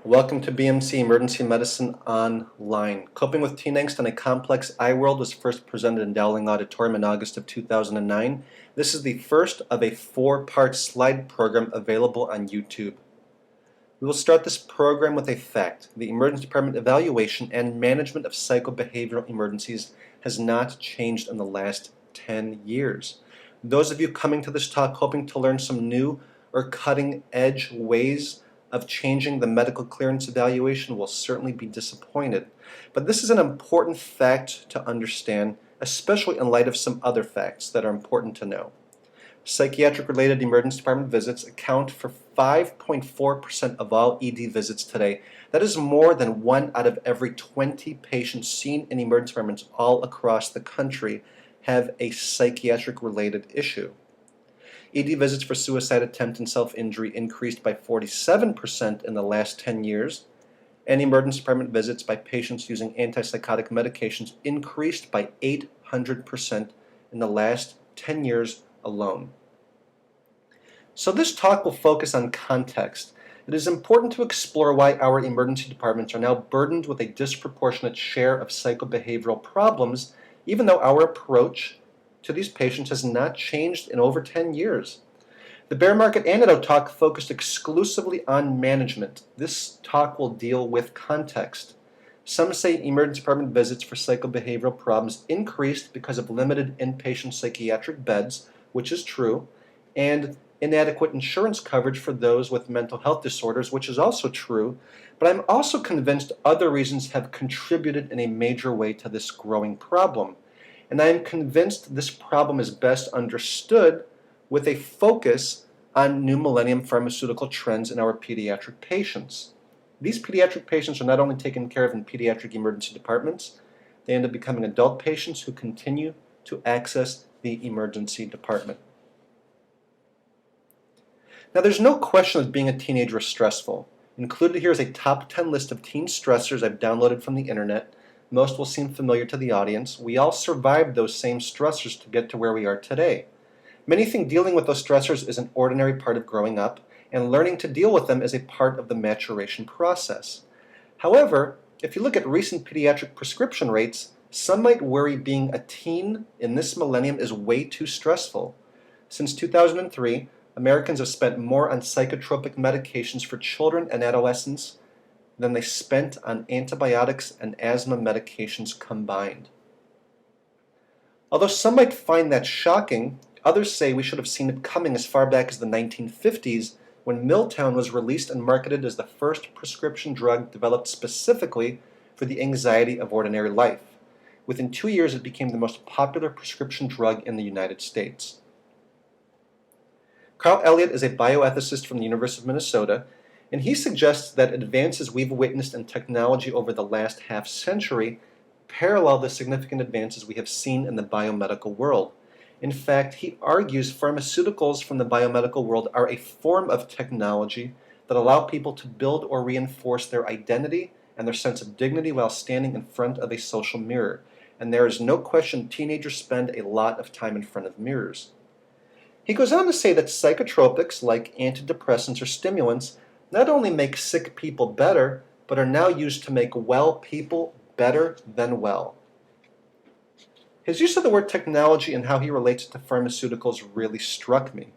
Welcome to BMC Emergency Medicine Online. Coping with Teen Angst in a Complex iWorld was first presented in Dowling Auditorium in August of 2009. This is the first of a four-part slide program available on YouTube. We will start this program with a fact. The emergency department evaluation and management of psychobehavioral emergencies has not changed in the last 10 years. Those of you coming to this talk hoping to learn some new or cutting-edge ways of changing the medical clearance evaluation will certainly be disappointed. But this is an important fact to understand, especially in light of some other facts that are important to know. Psychiatric-related emergency department visits account for 5.4% of all ED visits today. That is more than 1 out of every 20 patients seen in emergency departments all across the country have a psychiatric-related issue. ED visits for suicide attempt and self-injury increased by 47% in the last 10 years, and emergency department visits by patients using antipsychotic medications increased by 800% in the last 10 years alone. So this talk will focus on context. It is important to explore why our emergency departments are now burdened with a disproportionate share of psychobehavioral problems, even though our approach to these patients has not changed in over 10 years. The bear market antidote talk focused exclusively on management. This talk will deal with context. Some say emergency department visits for psychobehavioral problems increased because of limited inpatient psychiatric beds, which is true, and inadequate insurance coverage for those with mental health disorders, which is also true, but I'm also convinced other reasons have contributed in a major way to this growing problem. And I am convinced this problem is best understood with a focus on new millennium pharmaceutical trends in our pediatric patients. These pediatric patients are not only taken care of in pediatric emergency departments, they end up becoming adult patients who continue to access the emergency department. Now, there's no question that being a teenager is stressful. Included here is a top 10 list of teen stressors I've downloaded from the internet. Most will seem familiar to the audience. We all survived those same stressors to get to where we are today. Many think dealing with those stressors is an ordinary part of growing up, and learning to deal with them is a part of the maturation process. However, if you look at recent pediatric prescription rates, some might worry being a teen in this millennium is way too stressful. Since 2003, Americans have spent more on psychotropic medications for children and adolescents than they spent on antibiotics and asthma medications combined. Although some might find that shocking, others say we should have seen it coming as far back as the 1950s when Miltown was released and marketed as the first prescription drug developed specifically for the anxiety of ordinary life. Within 2 years, it became the most popular prescription drug in the United States. Carl Elliott is a bioethicist from the University of Minnesota, and he suggests that advances we've witnessed in technology over the last half-century parallel the significant advances we have seen in the biomedical world. In fact, he argues pharmaceuticals from the biomedical world are a form of technology that allow people to build or reinforce their identity and their sense of dignity while standing in front of a social mirror. And there is no question teenagers spend a lot of time in front of mirrors. He goes on to say that psychotropics like antidepressants or stimulants not only make sick people better, but are now used to make well people better than well. His use of the word technology and how he relates it to pharmaceuticals really struck me.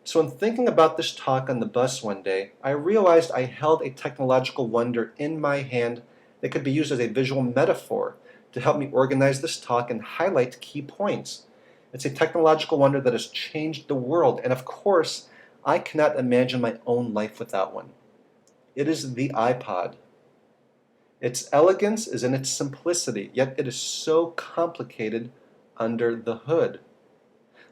So in thinking about this talk on the bus one day, I realized I held a technological wonder in my hand that could be used as a visual metaphor to help me organize this talk and highlight key points. It's a technological wonder that has changed the world, and of course, I cannot imagine my own life without one. It is the iPod. Its elegance is in its simplicity, yet it is so complicated under the hood.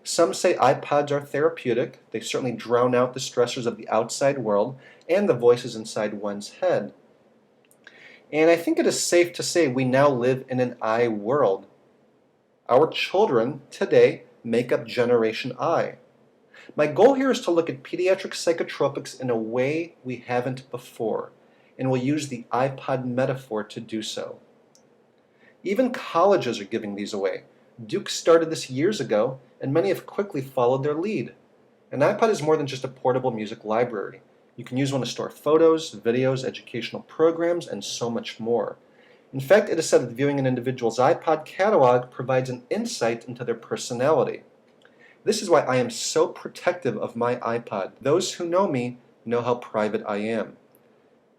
Some say iPods are therapeutic. They certainly drown out the stressors of the outside world and the voices inside one's head. And I think it is safe to say we now live in an iWorld. Our children today make up Generation I. My goal here is to look at pediatric psychotropics in a way we haven't before, and we'll use the iPod metaphor to do so. Even colleges are giving these away. Duke started this years ago, and many have quickly followed their lead. An iPod is more than just a portable music library. You can use one to store photos, videos, educational programs, and so much more. In fact, it is said that viewing an individual's iPod catalog provides an insight into their personality. This is why I am so protective of my iPod. Those who know me know how private I am.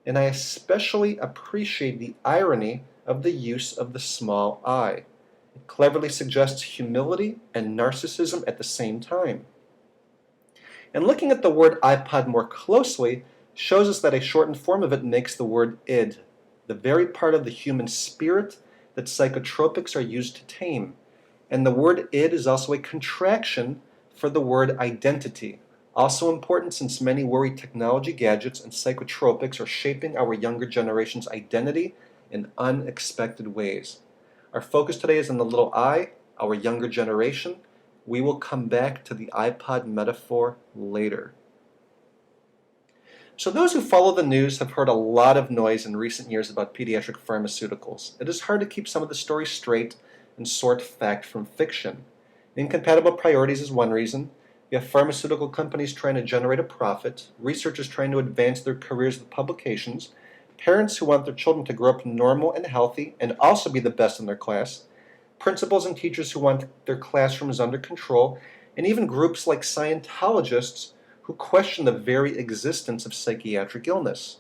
And I especially appreciate the irony of the use of the small I. It cleverly suggests humility and narcissism at the same time. And looking at the word iPod more closely shows us that a shortened form of it makes the word id, the very part of the human spirit that psychotropics are used to tame. And the word id is also a contraction for the word identity, also important since many worry technology gadgets and psychotropics are shaping our younger generation's identity in unexpected ways. Our focus today is on the little I, our younger generation. We will come back to the iPod metaphor later. So those who follow the news have heard a lot of noise in recent years about pediatric pharmaceuticals. It is hard to keep some of the stories straight and sort fact from fiction. Incompatible priorities is one reason. You have pharmaceutical companies trying to generate a profit, researchers trying to advance their careers with publications, parents who want their children to grow up normal and healthy and also be the best in their class, principals and teachers who want their classrooms under control, and even groups like Scientologists who question the very existence of psychiatric illness.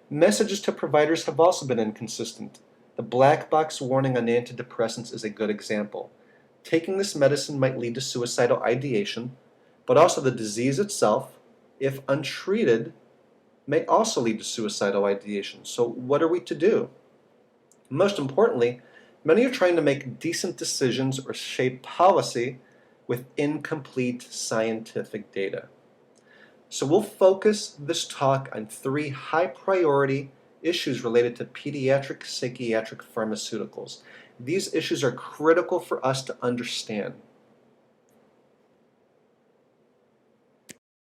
Messages to providers have also been inconsistent. The black box warning on antidepressants is a good example. Taking this medicine might lead to suicidal ideation, but also the disease itself, if untreated, may also lead to suicidal ideation. So what are we to do? Most importantly, many are trying to make decent decisions or shape policy with incomplete scientific data. So we'll focus this talk on 3 high-priority issues related to pediatric psychiatric pharmaceuticals. These issues are critical for us to understand.